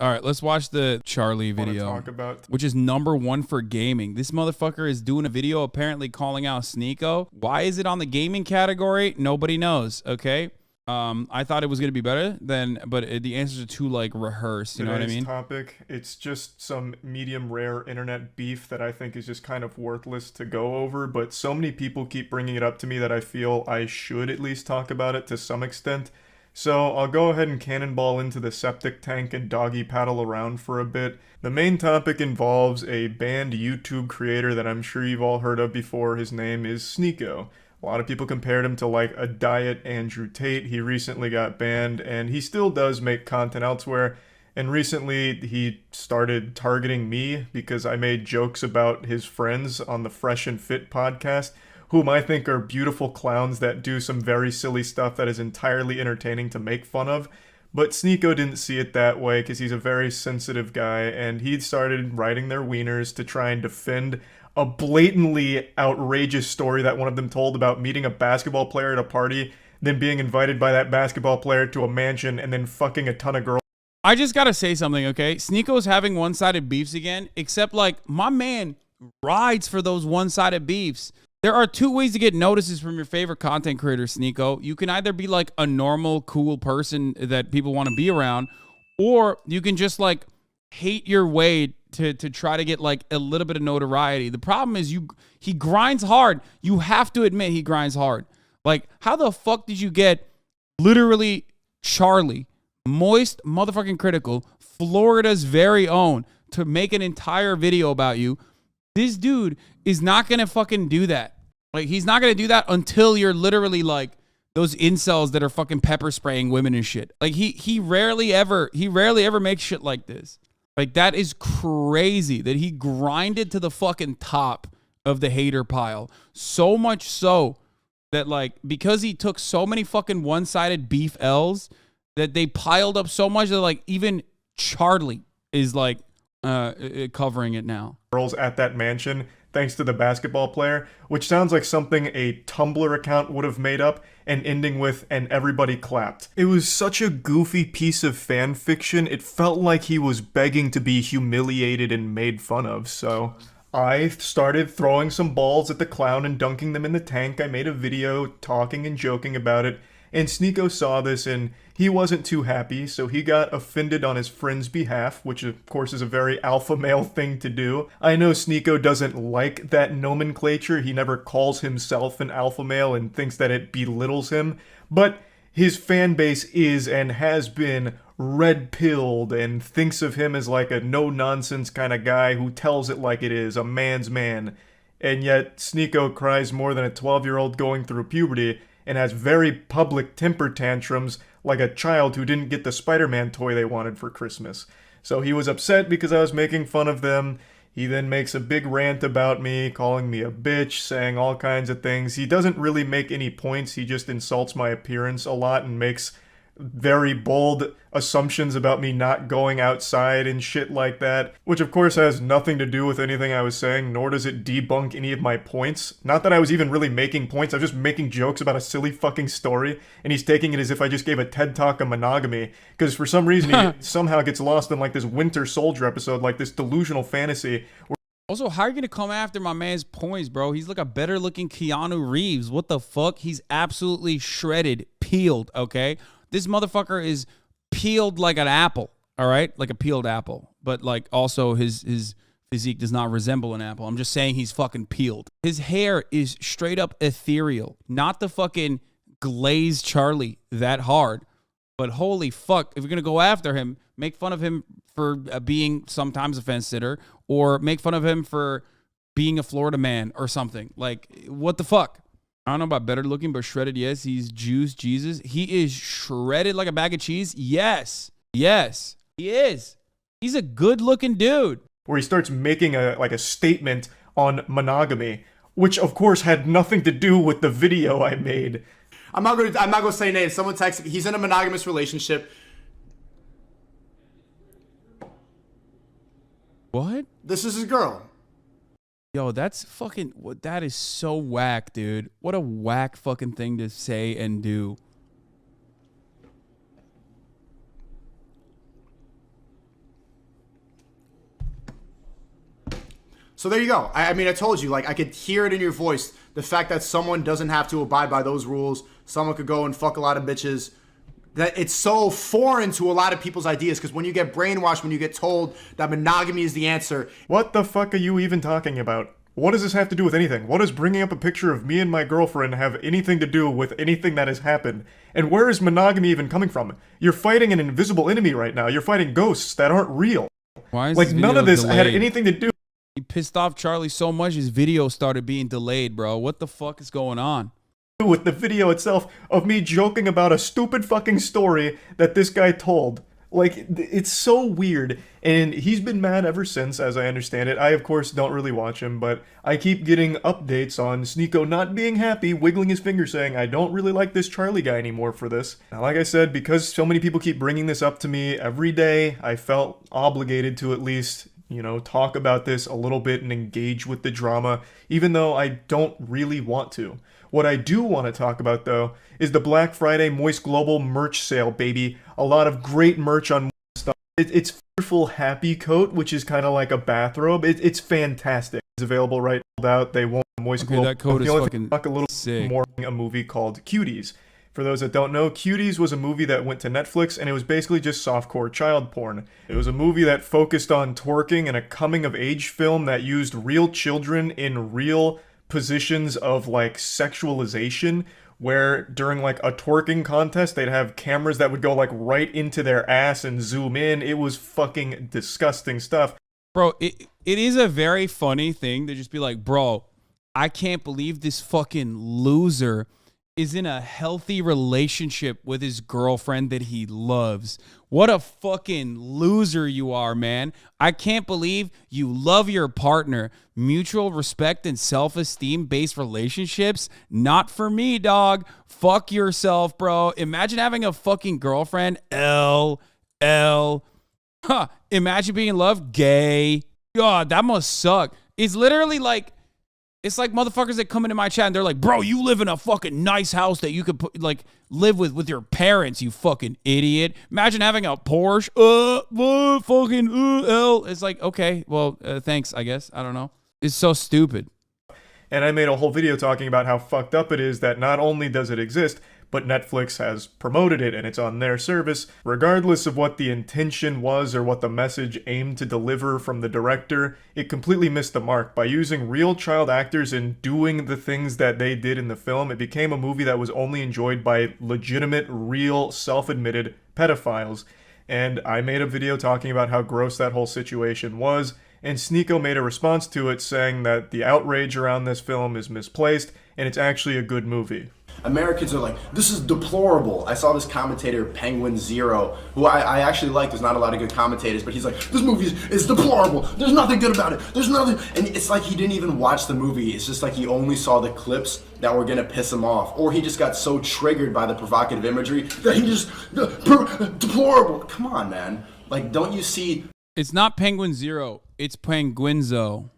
All right, let's watch the Charlie video, which is #1 for gaming. This motherfucker is doing a video apparently calling out Sneeko. Why is it on the gaming category? Nobody knows, okay? I thought it was going to be better than, but the answers are too, like, rehearsed, you know what I mean? Topic, it's just some medium rare internet beef that I think is just kind of worthless to go over, but so many people keep bringing it up to me that I feel I should at least talk about it to some extent. So I'll go ahead and cannonball into the septic tank and doggy paddle around for a bit. The main topic involves a banned YouTube creator that I'm sure you've all heard of before. His name is Sneeko. A lot of people compared him to like a diet Andrew Tate. He recently got banned, and he still does make content elsewhere. And recently he started targeting me because I made jokes about his friends on the Fresh and Fit podcast, whom I think are beautiful clowns that do some very silly stuff that is entirely entertaining to make fun of. But Sneeko didn't see it that way because he's a very sensitive guy, and he started writing their wieners to try and defend a blatantly outrageous story that one of them told about meeting a basketball player at a party, then being invited by that basketball player to a mansion, and then fucking a ton of girls. I just gotta say something, okay? Sneeko's having one-sided beefs again, except, like, my man rides for those one-sided beefs. There are two ways to get notices from your favorite content creator, Sneeko. You can either be, like, a normal, cool person that people want to be around, or you can just, like, hate your way to try to get, like, a little bit of notoriety. The problem is he grinds hard. You have to admit he grinds hard. Like, how the fuck did you get literally Charlie, Moist motherfucking Critical, Florida's very own, to make an entire video about you? This dude is not going to fucking do that. Like, he's not going to do that until you're literally, like, those incels that are fucking pepper spraying women and shit. Like, he rarely ever makes shit like this. Like, that is crazy that he grinded to the fucking top of the hater pile. So much so that, like, because he took so many fucking one-sided beef L's, that they piled up so much that, like, even Charlie is, like, covering it now. Girls at that mansion, thanks to the basketball player, which sounds like something a Tumblr account would have made up, and ending with, and everybody clapped. It was such a goofy piece of fan fiction, it felt like he was begging to be humiliated and made fun of, so I started throwing some balls at the clown and dunking them in the tank. I made a video talking and joking about it, and Sneeko saw this and he wasn't too happy, so he got offended on his friend's behalf, which of course is a very alpha male thing to do. I know Sneeko doesn't like that nomenclature. He never calls himself an alpha male and thinks that it belittles him, but his fan base is and has been red-pilled and thinks of him as like a no-nonsense kind of guy who tells it like it is, a man's man. And yet Sneeko cries more than a 12-year-old going through puberty and has very public temper tantrums like a child who didn't get the Spider-Man toy they wanted for Christmas. So he was upset because I was making fun of them. He then makes a big rant about me, calling me a bitch, saying all kinds of things. He doesn't really make any points, he just insults my appearance a lot and makes very bold assumptions about me not going outside and shit like that, which of course has nothing to do with anything I was saying, nor does it debunk any of my points. Not that I was even really making points, I was just making jokes about a silly fucking story, and he's taking it as if I just gave a TED Talk on monogamy, because for some reason he somehow gets lost in like this Winter Soldier episode, like this delusional fantasy. Also, how are you going to come after my man's points, bro? He's like a better looking Keanu Reeves. What the fuck? He's absolutely shredded, peeled, okay? This motherfucker is peeled like an apple, all right? Like a peeled apple. But, like, also his physique does not resemble an apple. I'm just saying he's fucking peeled. His hair is straight up ethereal. Not the fucking glazed Charlie that hard. But holy fuck, if you're going to go after him, make fun of him for being sometimes a fence sitter, or make fun of him for being a Florida man or something. Like, what the fuck? I don't know about better looking, but shredded, yes. He's juice, Jesus. He is shredded like a bag of cheese. Yes. Yes, he is. He's a good looking dude. Where he starts making a statement on monogamy, which of course had nothing to do with the video I made. I'm not gonna say names. Someone texted me. He's in a monogamous relationship. What? This is his girl. Yo, that's fucking, that is so whack, dude. What a whack fucking thing to say and do. So there you go. I mean, I told you, like, I could hear it in your voice. The fact that someone doesn't have to abide by those rules, someone could go and fuck a lot of bitches, that it's so foreign to a lot of people's ideas. Because when you get brainwashed, when you get told that monogamy is the answer. What the fuck are you even talking about? What does this have to do with anything? What does bringing up a picture of me and my girlfriend have anything to do with anything that has happened? And where is monogamy even coming from? You're fighting an invisible enemy right now. You're fighting ghosts that aren't real. Why is Like, this none video of this had delayed? anything to do. He pissed off Charlie so much his video started being delayed, bro. What the fuck is going on? With the video itself of me joking about a stupid fucking story that this guy told. Like, it's so weird, and he's been mad ever since, as I understand it. I, of course, don't really watch him, but I keep getting updates on Sneako not being happy, wiggling his finger saying, I don't really like this Charlie guy anymore for this. Now, like I said, because so many people keep bringing this up to me every day, I felt obligated to at least, talk about this a little bit and engage with the drama, even though I don't really want to. What I do want to talk about, though, is the Black Friday Moist Global merch sale, baby. A lot of great merch on stuff. It's Fearful Happy Coat, which is kind of like a bathrobe. It's fantastic. It's available right out. They won't Moist Global. That coat is fucking talk a little sick. more a movie called Cuties. For those that don't know, Cuties was a movie that went to Netflix, and it was basically just softcore child porn. It was a movie that focused on twerking and a coming-of-age film that used real children in real positions of like sexualization, where during like a twerking contest they'd have cameras that would go like right into their ass and zoom in. It was fucking disgusting stuff. Bro, it is a very funny thing to just be like, bro, I can't believe this fucking loser is in a healthy relationship with his girlfriend that he loves. What a fucking loser you are, man. I can't believe you love your partner. Mutual respect and self-esteem based relationships? Not for me, dog. Fuck yourself, bro. Imagine having a fucking girlfriend. Huh. Imagine being in love. Gay. God, that must suck. It's literally like, it's like motherfuckers that come into my chat and they're like, bro, you live in a fucking nice house that you could put, like live with your parents, you fucking idiot. Imagine having a Porsche. It's like, okay, well, thanks, I guess. I don't know. It's so stupid. And I made a whole video talking about how fucked up it is that not only does it exist, but Netflix has promoted it and it's on their service. Regardless of what the intention was or what the message aimed to deliver from the director, it completely missed the mark. By using real child actors and doing the things that they did in the film, it became a movie that was only enjoyed by legitimate, real, self-admitted pedophiles. And I made a video talking about how gross that whole situation was, and Sneako made a response to it saying that the outrage around this film is misplaced and it's actually a good movie. Americans are like, this is deplorable. I saw this commentator, penguinz0, who I actually like. There's not a lot of good commentators, but he's like, this movie is deplorable. There's nothing good about it. There's nothing. And it's like he didn't even watch the movie. It's just like he only saw the clips that were going to piss him off. Or he just got so triggered by the provocative imagery that he just, deplorable. Come on, man. Like, don't you see? It's not penguinz0. It's penguinz0.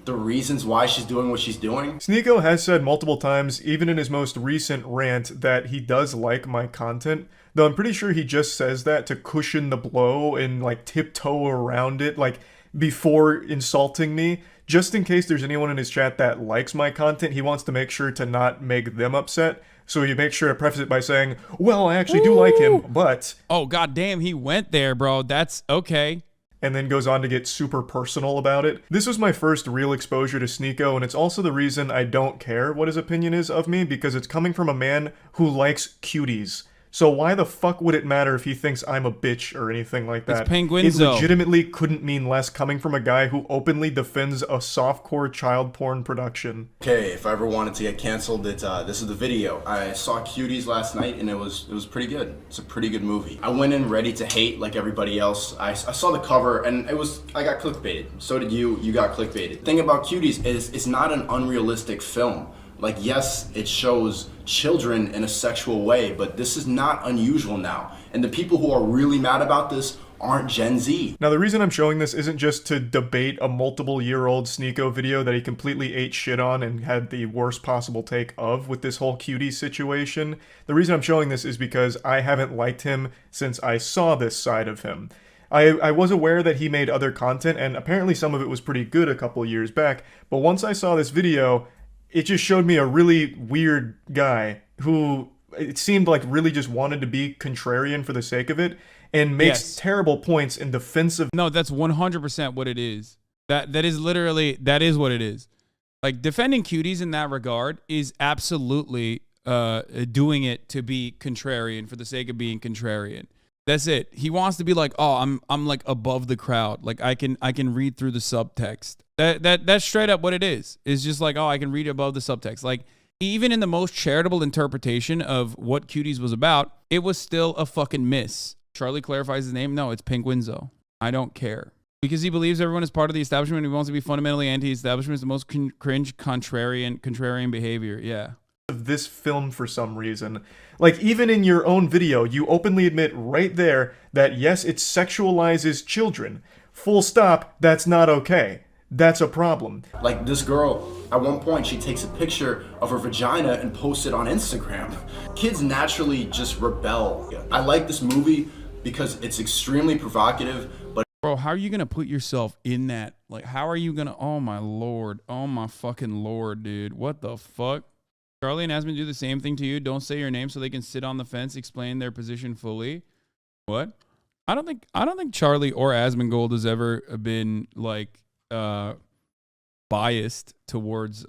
The reasons why she's doing what she's doing? Sneako has said multiple times, even in his most recent rant, that he does like my content, though I'm pretty sure he just says that to cushion the blow and like tiptoe around it, like before insulting me. Just in case there's anyone in his chat that likes my content, he wants to make sure to not make them upset. So he makes sure to preface it by saying, well, I actually do like him, but... Oh, goddamn, he went there, bro. That's okay. And then goes on to get super personal about it. This was my first real exposure to Sneako, and it's also the reason I don't care what his opinion is of me, because it's coming from a man who likes cuties. So why the fuck would it matter if he thinks I'm a bitch or anything like that? It's penguinz0. It legitimately couldn't mean less coming from a guy who openly defends a softcore child porn production. Okay, if I ever wanted to get canceled, this is the video. I saw Cuties last night and it was pretty good. It's a pretty good movie. I went in ready to hate like everybody else. I saw the cover and I got clickbaited. So did you. You got clickbaited. The thing about Cuties is it's not an unrealistic film. Like, yes, it shows children in a sexual way, but this is not unusual now. And the people who are really mad about this aren't Gen Z. Now, the reason I'm showing this isn't just to debate a multiple-year-old Sneako video that he completely ate shit on and had the worst possible take of with this whole cutie situation. The reason I'm showing this is because I haven't liked him since I saw this side of him. I was aware that he made other content, and apparently some of it was pretty good a couple years back, but once I saw this video, it just showed me a really weird guy who it seemed like really just wanted to be contrarian for the sake of it, and makes terrible points in defense of... No, that's 100% what it is. That is literally, that is what it is. Like, defending cuties in that regard is absolutely doing it to be contrarian for the sake of being contrarian. That's it. He wants to be like, oh, I'm like above the crowd. Like I can read through the subtext. That's straight up what it is. It's just like, oh, I can read above the subtext. Like, even in the most charitable interpretation of what Cuties was about, it was still a fucking miss. Charlie clarifies his name. No, it's penguinz0. I don't care. Because he believes everyone is part of the establishment and he wants to be fundamentally anti-establishment. Is the most cringe, contrarian behavior. Yeah. Of this film for some reason. Like, even in your own video, you openly admit right there that yes, it sexualizes children. Full stop, that's not okay. That's a problem. Like, this girl, at one point, she takes a picture of her vagina and posts it on Instagram. Kids naturally just rebel. I like this movie because it's extremely provocative, but... Bro, how are you going to put yourself in that? Like, how are you going to... Oh, my Lord. Oh, my fucking Lord, dude. What the fuck? Charlie and Asmund do the same thing to you. Don't say your name so they can sit on the fence, explain their position fully. What? I don't think Charlie or Asmongold has ever been, like... biased towards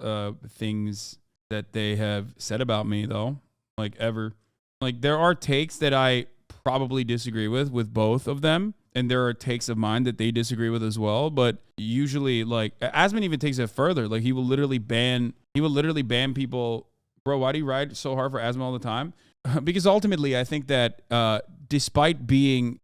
things that they have said about me, though. Like, ever. Like, there are takes that I probably disagree with both of them, and there are takes of mine that they disagree with as well. But usually, like, Asmund even takes it further. Like, he will literally ban people. Bro, why do you ride so hard for Asmund all the time? Because ultimately, I think that despite the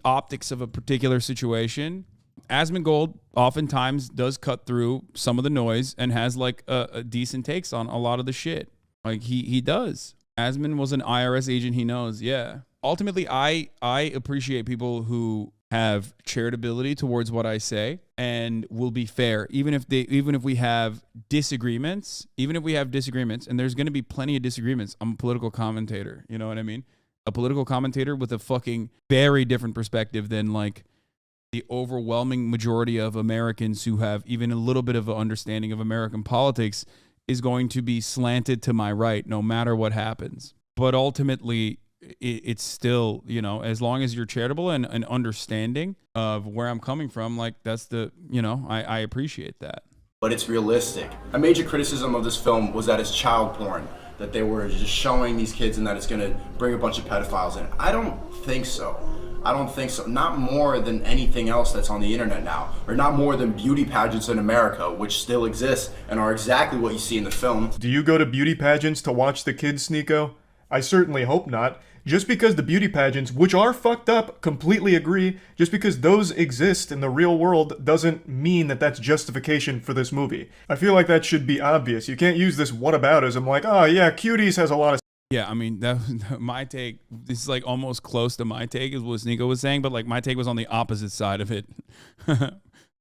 optics of a particular situation, Asmongold oftentimes does cut through some of the noise and has like a decent takes on a lot of the shit. Like he does. Asmund was an IRS agent. He knows. Yeah. Ultimately, I appreciate people who have charitability towards what I say and will be fair, even if we have disagreements, and there's going to be plenty of disagreements. I'm a political commentator. You know what I mean? A political commentator with a fucking very different perspective than like the overwhelming majority of Americans who have even a little bit of an understanding of American politics is going to be slanted to my right no matter what happens. But ultimately, it's still, you know, as long as you're charitable and understanding of where I'm coming from, like that's the, you know, I appreciate that. But it's realistic. A major criticism of this film was that it's child porn, that they were just showing these kids and that it's going to bring a bunch of pedophiles in. I don't think so. Not more than anything else that's on the internet now, or not more than beauty pageants in America, which still exist and are exactly what you see in the film. Do you go to beauty pageants to watch the kids, Sneeko? I certainly hope not. Just because the beauty pageants, which are fucked up, completely agree, just because those exist in the real world doesn't mean that that's justification for this movie. I feel like that should be obvious. You can't use this whataboutism like, oh yeah, Cuties has a lot of... Yeah, I mean, that was my take. This is like almost close to my take is what Sneeko was saying, but like my take was on the opposite side of it.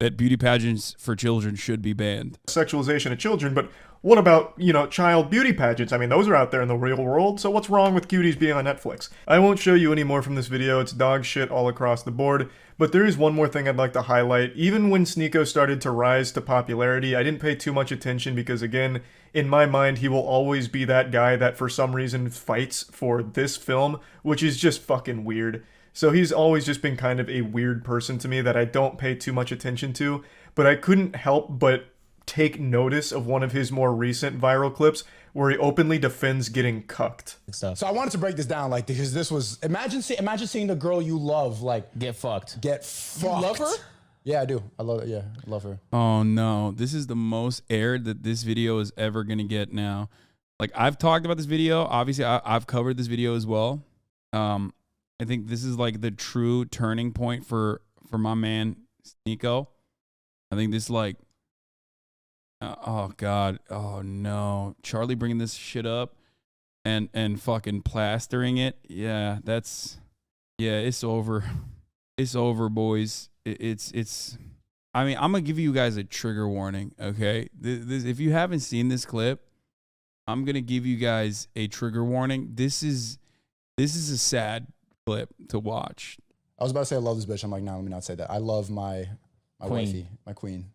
That beauty pageants for children should be banned. Sexualization of children, but what about, you know, child beauty pageants? I mean, those are out there in the real world, so what's wrong with Cuties being on Netflix? I won't show you any more from this video, it's dog shit all across the board, but there is one more thing I'd like to highlight. Even when Sneeko started to rise to popularity, I didn't pay too much attention because, again, in my mind, he will always be that guy that for some reason fights for this film, which is just fucking weird. So he's always just been kind of a weird person to me that I don't pay too much attention to, but I couldn't help but take notice of one of his more recent viral clips where he openly defends getting cucked. So I wanted to break this down, like, because this was, imagine seeing the girl you love, like, get fucked. You love her? Yeah, I do. I love it. Yeah, I love her. Oh no, this is the most aired that this video is ever gonna get now. Like, I've talked about this video. Obviously, I've covered this video as well. I think this is like the true turning point for my man Sneeko. I think this like, oh God, oh no, Charlie bringing this shit up and fucking plastering it. Yeah, it's over. It's over, boys. It's. I mean, I'm gonna give you guys a trigger warning. Okay, this if you haven't seen this clip, I'm gonna give you guys a trigger warning. This is a sad clip to watch. I was about to say I love this bitch. I'm like, nah, let me not say that. I love my wifey, my queen.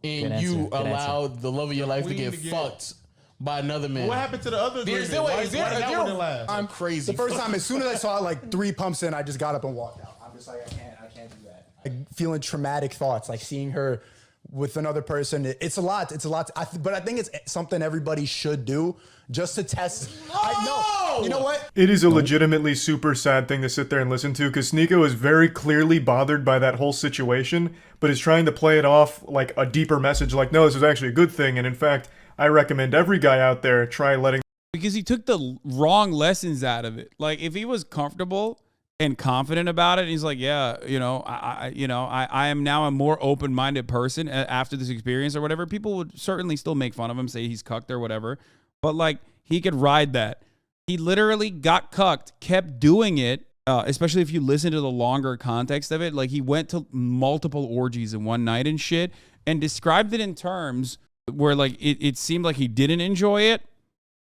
And Good you answer, good allowed the love of your life to get queen to fucked by another man. What happened to the other Is agreement? there, Why is there, that one didn't last? I'm crazy. The first time, as soon as I saw it, like 3 pumps in, I just got up and walked out. I'm just like, I can't do that. Like feeling traumatic thoughts, like seeing her with another person. It's a lot. It's a lot. But I think it's something everybody should do just to test. I know. You know what? It is a legitimately super sad thing to sit there and listen to because Sneeko is very clearly bothered by that whole situation, but is trying to play it off like a deeper message like, no, this is actually a good thing. And in fact, I recommend every guy out there try letting. Because he took the wrong lessons out of it. Like if he was comfortable and confident about it, and he's like, yeah, I am now a more open-minded person after this experience or whatever. People would certainly still make fun of him, say he's cucked or whatever. But like he could ride that. He literally got cucked, kept doing it, especially if you listen to the longer context of it. Like he went to multiple orgies in one night and shit and described it in terms where like it seemed like he didn't enjoy it.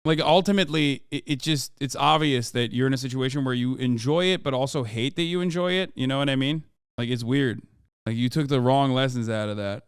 Like ultimately it's obvious that you're in a situation where you enjoy it, but also hate that you enjoy it. You know what I mean? Like it's weird. Like you took the wrong lessons out of that.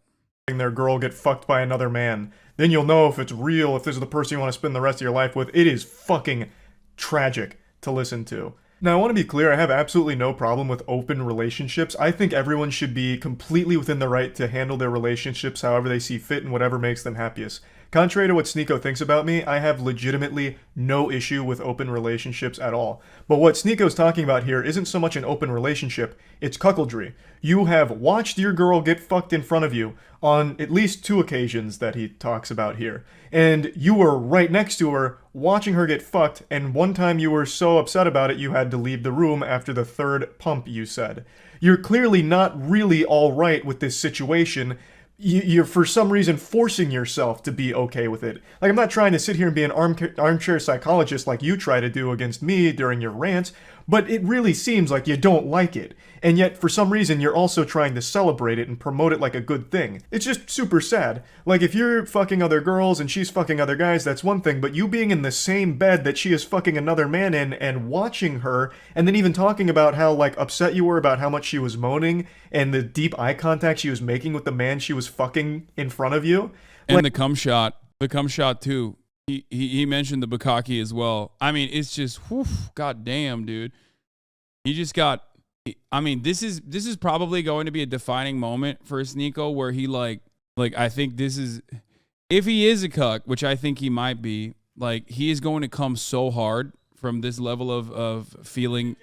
Their girl get fucked by another man. Then you'll know if it's real, if this is the person you want to spend the rest of your life with. It is fucking tragic to listen to. Now, I want to be clear, I have absolutely no problem with open relationships. I think everyone should be completely within the right to handle their relationships however they see fit and whatever makes them happiest. Contrary to what Sneeko thinks about me, I have legitimately no issue with open relationships at all. But what Sneeko's talking about here isn't so much an open relationship, it's cuckoldry. You have watched your girl get fucked in front of you on at least 2 occasions that he talks about here. And you were right next to her, watching her get fucked, and one time you were so upset about it you had to leave the room after the 3rd pump, you said. You're clearly not really alright with this situation. You're for some reason forcing yourself to be okay with it. Like, I'm not trying to sit here and be an armchair psychologist like you try to do against me during your rants, but it really seems like you don't like it. And yet, for some reason, you're also trying to celebrate it and promote it like a good thing. It's just super sad. Like, if you're fucking other girls and she's fucking other guys, that's one thing, but you being in the same bed that she is fucking another man in and watching her, and then even talking about how, like, upset you were about how much she was moaning and the deep eye contact she was making with the man she was fucking in front of you. And the cum shot too. He mentioned the bukkake as well. I mean, it's just, whew, goddamn, dude. He just got. I mean, this is probably going to be a defining moment for Sneeko where he like I think this is, if he is a cuck, which I think he might be, like he is going to come so hard from this level of feeling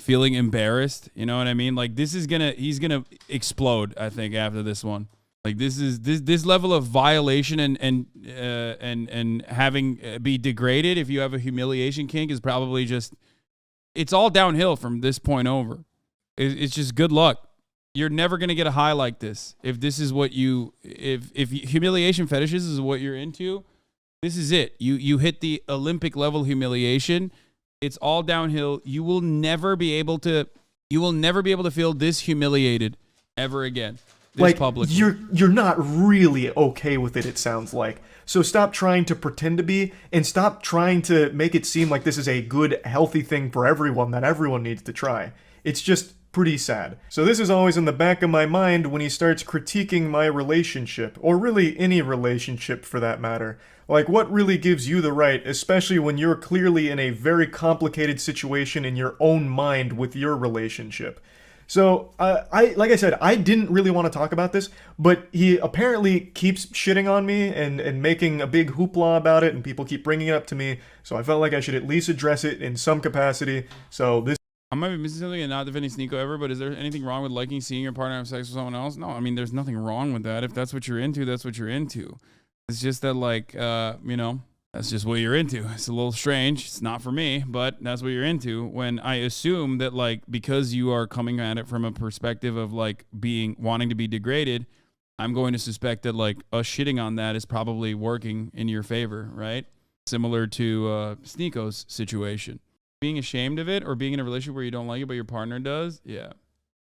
embarrassed. You know what I mean? Like he's gonna explode. I think after this one. Like this level of violation and having be degraded if you have a humiliation kink is probably just, it's all downhill from this point over. It's just good luck. You're never gonna get a high like this if this is what you if humiliation fetishes is what you're into. This is it. You hit the Olympic level humiliation. It's all downhill. You will never be able to feel this humiliated ever again. Like, publicly. you're not really okay with it, it sounds like. So stop trying to pretend to be, and stop trying to make it seem like this is a good, healthy thing for everyone that everyone needs to try. It's just pretty sad. So this is always in the back of my mind when he starts critiquing my relationship, or really any relationship for that matter. Like, what really gives you the right, especially when you're clearly in a very complicated situation in your own mind with your relationship? So, like I said, I didn't really want to talk about this, but he apparently keeps shitting on me and making a big hoopla about it, and people keep bringing it up to me, so I felt like I should at least address it in some capacity. So this... I might be missing something and not defending Sneeko ever, but is there anything wrong with liking seeing your partner have sex with someone else? No, I mean, there's nothing wrong with that. If that's what you're into, that's what you're into. It's just that, like, that's just what you're into. It's a little strange. It's not for me, but that's what you're into. When I assume that, like, because you are coming at it from a perspective of, like, wanting to be degraded, I'm going to suspect that, like, us shitting on that is probably working in your favor, right? Similar to Sneeko's situation. Being ashamed of it or being in a relationship where you don't like it but your partner does, yeah.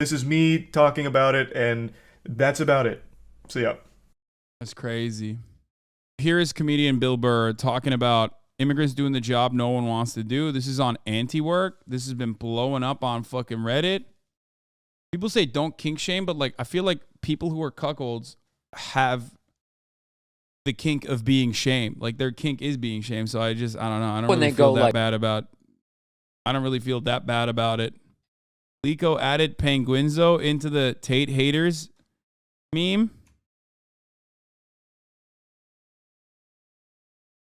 This is me talking about it, and that's about it. So, yeah. That's crazy. Here is comedian Bill Burr talking about Immigrants doing the job no one wants to do. This is on anti-work. This has been blowing up on fucking Reddit. People say don't kink shame, but like I feel like people who are cuckolds have the kink of being shamed. Like their kink is being shamed. So I don't know. I don't really feel that bad about. I don't really feel that bad about it. Lico added penguinz0 into the Tate haters meme.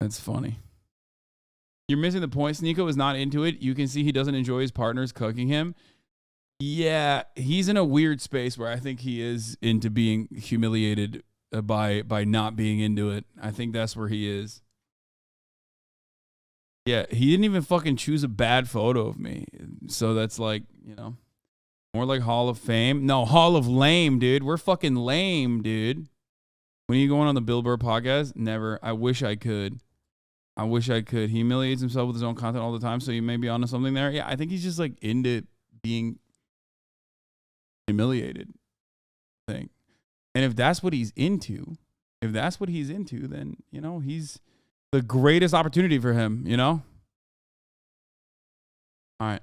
That's funny. You're missing the point. Sneeko is not into it. You can see he doesn't enjoy his partners cooking him. Yeah, he's in a weird space where I think he is into being humiliated by not being into it. I think that's where he is. Yeah, he didn't even fucking choose a bad photo of me. So that's like, you know, more like Hall of Fame. No, Hall of Lame, dude. We're fucking lame, dude. When are you going on the Bill Burr podcast? Never. I wish I could. I wish I could. He humiliates himself with his own content all the time, so you may be onto something there. Yeah, I think he's just like into being humiliated thing. And if that's what he's into, then, you know, he's the greatest opportunity for him, you know? All right.